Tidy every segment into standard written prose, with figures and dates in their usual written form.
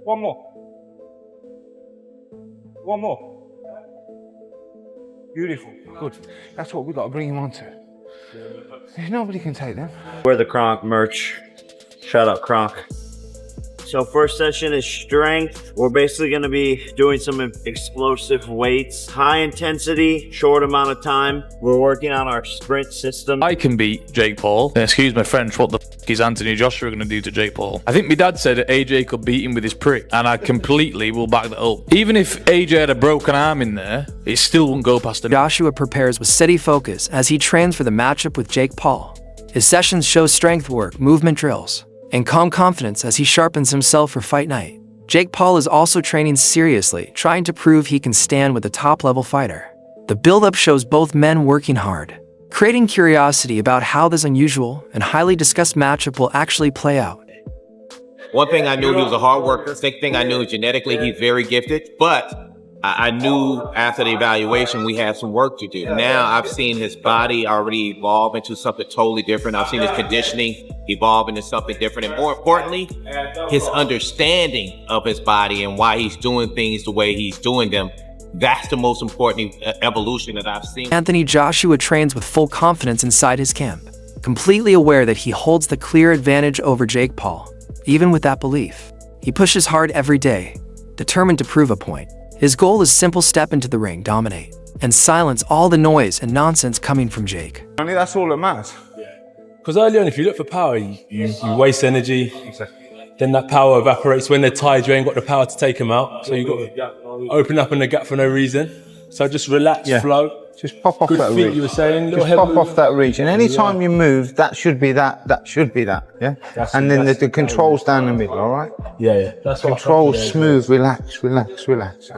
One more. One more. Beautiful. Good. That's what we've got to bring him on to. Nobody can take them. Wear the Kronk merch. Shout out Kronk. So first session is strength. We're basically gonna be doing some explosive weights, high intensity, short amount of time. We're working on our sprint system. I can beat Jake Paul. Excuse my French, what the f is Anthony Joshua gonna do to Jake Paul? I think my dad said that AJ could beat him with his prick, and I completely will back that up. Even if AJ had a broken arm in there, it still wouldn't go past him. Joshua prepares with steady focus as he trains for the matchup with Jake Paul. His sessions show strength work, movement drills, and calm confidence as he sharpens himself for fight night. Jake Paul is also training seriously, trying to prove he can stand with a top-level fighter. The build-up shows both men working hard, creating curiosity about how this unusual and highly discussed matchup will actually play out. One thing I knew, he was a hard worker. Second thing I knew, genetically, he's very gifted. But I knew after the evaluation, we had some work to do. Now I've seen his body already evolve into something totally different. I've seen his conditioning evolve into something different. And more importantly, his understanding of his body and why he's doing things the way he's doing them. That's the most important evolution that I've seen. Anthony Joshua trains with full confidence inside his camp, completely aware that he holds the clear advantage over Jake Paul. Even with that belief, he pushes hard every day, determined to prove a point. His goal is simple: step into the ring, dominate, and silence all the noise and nonsense coming from Jake. Only that's all that matters. Because early on, if you look for power, you waste energy. Then that power evaporates. When they're tired, you ain't got the power to take them out. So you've got to open up in the gap for no reason. So just relax, flow. Just pop off Good that feet, reach. you were saying. Just pop off that reach. And any time you move, that should be that. That should be that. Yeah. And then the controls down the middle. All right. Yeah. That's what Control, smooth, relax, relax, relax.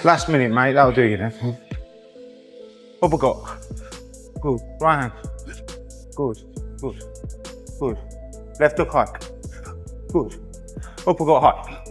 Last minute, mate. That'll do you then. Uppercut. Good. Right hand. Good. Good. Good. Left hook high. Good. Uppercut high.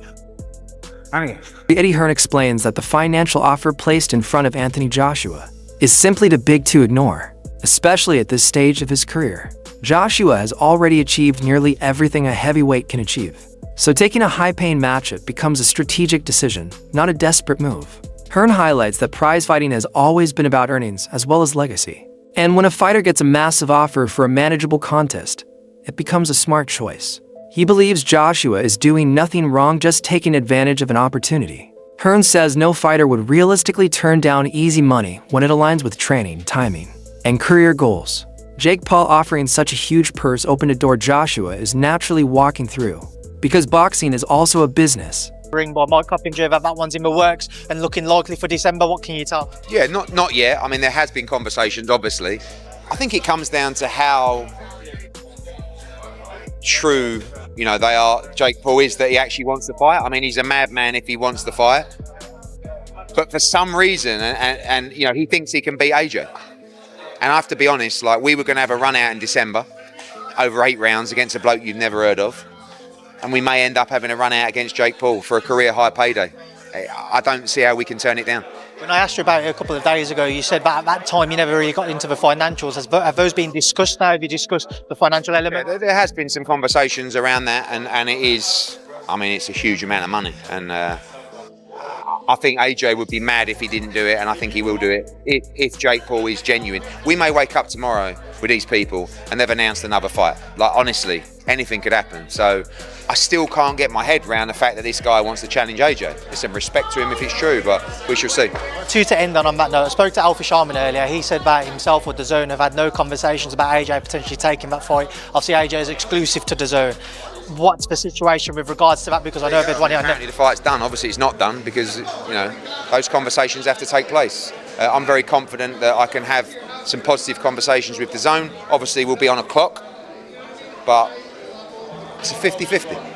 And again. Eddie Hearn explains that the financial offer placed in front of Anthony Joshua is simply too big to ignore, especially at this stage of his career. Joshua has already achieved nearly everything a heavyweight can achieve, so taking a high-paying matchup becomes a strategic decision, not a desperate move. Hearn highlights that prize fighting has always been about earnings as well as legacy, and when a fighter gets a massive offer for a manageable contest, it becomes a smart choice. He believes Joshua is doing nothing wrong, just taking advantage of an opportunity. Hearn says no fighter would realistically turn down easy money when it aligns with training, timing, and career goals. Jake Paul offering such a huge purse opened a door Joshua is naturally walking through, because boxing is also a business. Ring by Mike Coppinger, that one's in the works and looking likely for December. What can you tell? Yeah, not yet. I mean, there has been conversations, obviously. I think it comes down to how true, they are. Jake Paul is that he actually wants to fight. I mean, he's a madman if he wants to fight. But for some reason, and he thinks he can beat AJ. And I have to be honest, we were going to have a run out in December, over 8 rounds against a bloke you've never heard of. And we may end up having a run out against Jake Paul for a career high payday. I don't see how we can turn it down. When I asked you about it a couple of days ago, you said that at that time you never really got into the financials. Have those been discussed now? Have you discussed the financial element? Yeah, there has been some conversations around that, and it is, it's a huge amount of money. And I think AJ would be mad if he didn't do it, and I think he will do it if Jake Paul is genuine. We may wake up tomorrow with these people and they've announced another fight. Honestly, anything could happen. So I still can't get my head around the fact that this guy wants to challenge AJ. There's some respect to him if it's true, but we shall see. To end on that note, I spoke to Alfie Sharman earlier. He said that himself or DAZN have had no conversations about AJ potentially taking that fight. Obviously AJ is exclusive to DAZN. What's the situation with regards to that? Because I know everyone here. Apparently the fight's done. Obviously it's not done because those conversations have to take place. I'm very confident that I can have some positive conversations with DAZN. Obviously we'll be on a clock, but it's a 50-50.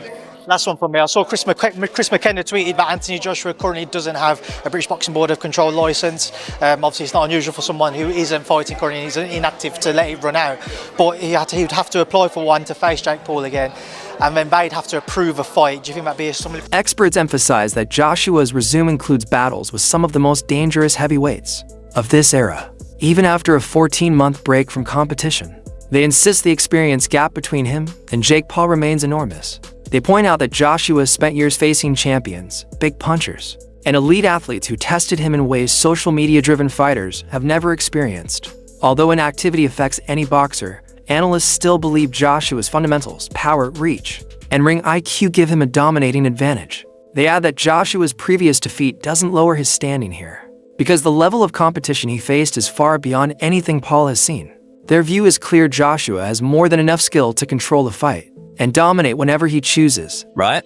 Last one from me. I saw Chris McKenna tweeted that Anthony Joshua currently doesn't have a British Boxing Board of Control licence. Obviously, it's not unusual for someone who isn't fighting currently, he's inactive, to let it run out. But he would have to apply for one to face Jake Paul again, and then they'd have to approve a fight. Do you think that'd be something? Experts emphasize that Joshua's resume includes battles with some of the most dangerous heavyweights of this era, even after a 14-month break from competition. They insist the experience gap between him and Jake Paul remains enormous. They point out that Joshua spent years facing champions, big punchers, and elite athletes who tested him in ways social media-driven fighters have never experienced. Although inactivity affects any boxer, analysts still believe Joshua's fundamentals, power, reach, and ring IQ give him a dominating advantage. They add that Joshua's previous defeat doesn't lower his standing here, because the level of competition he faced is far beyond anything Paul has seen. Their view is clear: Joshua has more than enough skill to control the fight and dominate whenever he chooses. Right?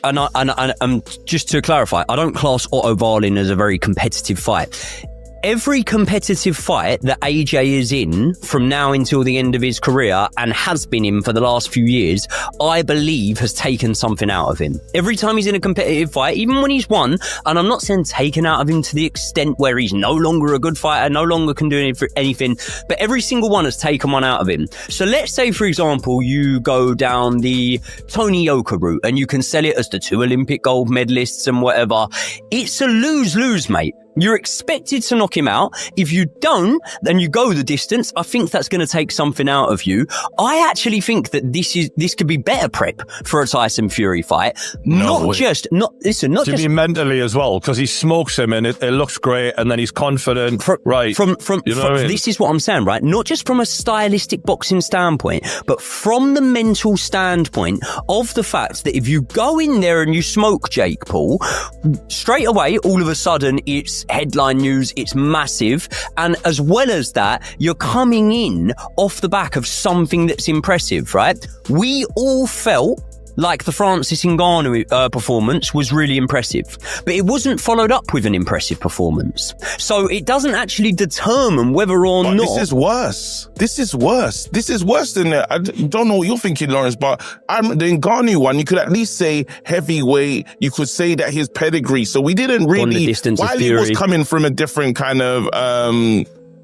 And just to clarify, I don't class Otto Wallin as a very competitive fight. Every competitive fight that AJ is in from now until the end of his career and has been in for the last few years, I believe has taken something out of him. Every time he's in a competitive fight, even when he's won, and I'm not saying taken out of him to the extent where he's no longer a good fighter, no longer can do anything, but every single one has taken one out of him. So let's say, for example, you go down the Tony Yoka route and you can sell it as the 2 Olympic gold medalists and whatever. It's a lose-lose, mate. You're expected to knock him out. If you don't, then you go the distance. I think that's going to take something out of you. I actually think that this could be better prep for a Tyson Fury fight. Not just mentally as well, because he smokes him and it looks great, and then he's confident. This is what I'm saying, right? Not just from a stylistic boxing standpoint, but from the mental standpoint of the fact that if you go in there and you smoke Jake Paul, straight away, all of a sudden, it's headline news, it's massive, and as well as that, you're coming in off the back of something that's impressive, right? We all felt like the Francis Ngannou performance was really impressive, but it wasn't followed up with an impressive performance. So it doesn't actually determine whether or not... This is worse. This is worse than that. I don't know what you're thinking, Lawrence, but the Ngannou one, you could at least say heavyweight. You could say that his pedigree. So we didn't really... While he was coming from a different kind of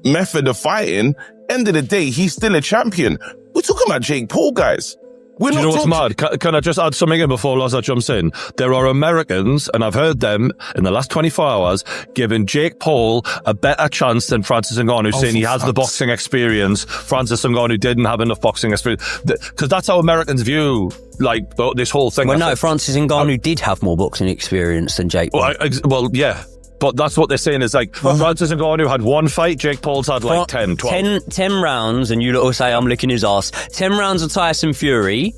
method of fighting, end of the day, he's still a champion. We're talking about Jake Paul, guys. Do you know what's mad? Can I just add something in before Loza jumps in? There are Americans, and I've heard them in the last 24 hours, giving Jake Paul a better chance than Francis Ngannou, saying he has the boxing experience. Francis Ngannou didn't have enough boxing experience. Because that's how Americans view, like, this whole thing. Well, no, Francis Ngannou did have more boxing experience than Jake Paul. Well, yeah. But that's what they're saying is like, Francis Ngannou had 1 fight, Jake Paul's had like 10, 12. 10 rounds, and you little say I'm licking his ass. 10 rounds of Tyson Fury,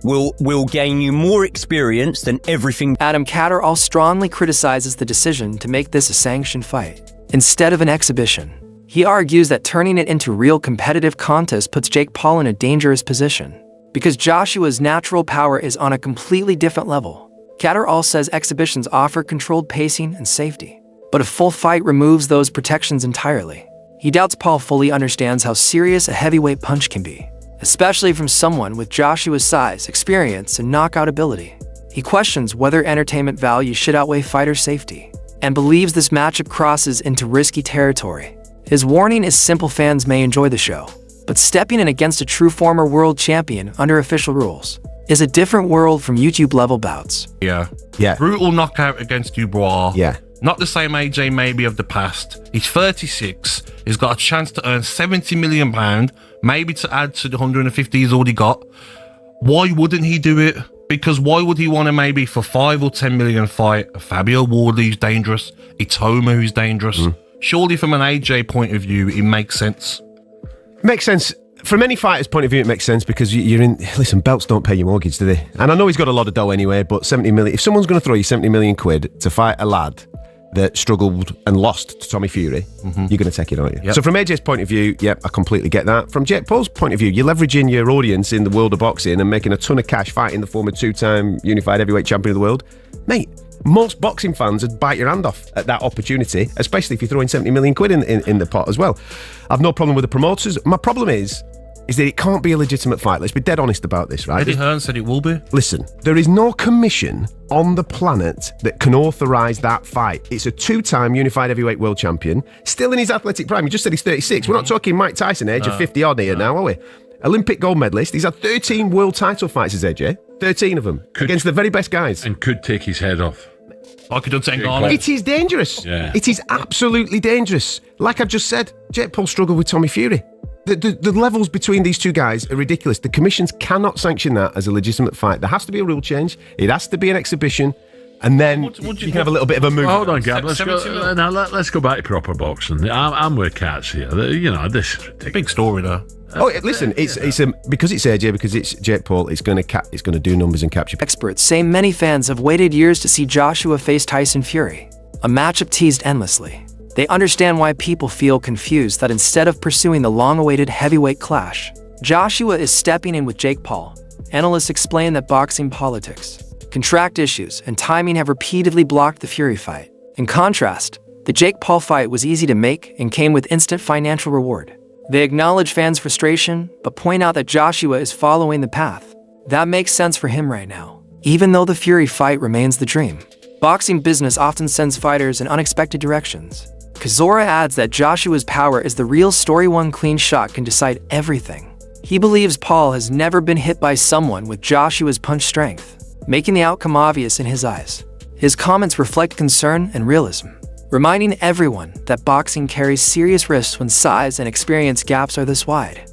will gain you more experience than everything. Adam Catterall strongly criticizes the decision to make this a sanctioned fight instead of an exhibition. He argues that turning it into real competitive contest puts Jake Paul in a dangerous position because Joshua's natural power is on a completely different level. Catterall says exhibitions offer controlled pacing and safety, but a full fight removes those protections entirely. He doubts Paul fully understands how serious a heavyweight punch can be, especially from someone with Joshua's size, experience, and knockout ability. He questions whether entertainment value should outweigh fighter safety, and believes this matchup crosses into risky territory. His warning is simple: fans may enjoy the show, but stepping in against a true former world champion under official rules is a different world from YouTube-level bouts. Yeah. Brutal knockout against Dubois. Yeah. Not the same AJ maybe of the past. He's 36. He's got a chance to earn £70 million, maybe to add to the 150 he's already got. Why wouldn't he do it? Because why would he want to maybe for 5 or 10 million fight a Fabio Wardley who's dangerous, Itoma who's dangerous? Surely from an AJ point of view, it makes sense. Makes sense. From any fighter's point of view, it makes sense because you're in... Listen, belts don't pay your mortgage, do they? And I know he's got a lot of dough anyway, but 70 million... If someone's going to throw you 70 million quid to fight a lad that struggled and lost to Tommy Fury, you're going to take it, aren't you? Yep. So from AJ's point of view, I completely get that. From Jake Paul's point of view, you're leveraging your audience in the world of boxing and making a ton of cash fighting the former 2-time unified heavyweight champion of the world. Mate, most boxing fans would bite your hand off at that opportunity, especially if you're throwing 70 million quid in the pot as well. I've no problem with the promoters. My problem is that it can't be a legitimate fight. Let's be dead honest about this, right? Eddie Hearn said it will be. Listen, there is no commission on the planet that can authorise that fight. It's a 2-time unified heavyweight world champion, still in his athletic prime. You just said he's 36. We're not talking Mike Tyson age of 50 odd here now, are we? Olympic gold medalist. He's had 13 world title fights as AJ. 13 of them. Against the very best guys. And could take his head off. Like he done to Ngannou. It is dangerous. It is absolutely dangerous. Like I've just said, Jake Paul struggled with Tommy Fury. The levels between these two guys are ridiculous. The commissions cannot sanction that as a legitimate fight. There has to be a rule change. It has to be an exhibition. And then you can have a little bit of a move. Hold on, Gab. Let's go back to proper boxing. I'm with Cats here. You know, this is ridiculous. Big story, though. Oh, listen, because it's AJ, because it's Jake Paul, it's going to do numbers and capture. Experts say many fans have waited years to see Joshua face Tyson Fury, a matchup teased endlessly. They understand why people feel confused that instead of pursuing the long-awaited heavyweight clash, Joshua is stepping in with Jake Paul. Analysts explain that boxing politics, contract issues, and timing have repeatedly blocked the Fury fight. In contrast, the Jake Paul fight was easy to make and came with instant financial reward. They acknowledge fans' frustration, but point out that Joshua is following the path that makes sense for him right now, even though the Fury fight remains the dream. Boxing business often sends fighters in unexpected directions. Chisora adds that Joshua's power is the real story. One clean shot can decide everything. He believes Paul has never been hit by someone with Joshua's punch strength, making the outcome obvious in his eyes. His comments reflect concern and realism, reminding everyone that boxing carries serious risks when size and experience gaps are this wide.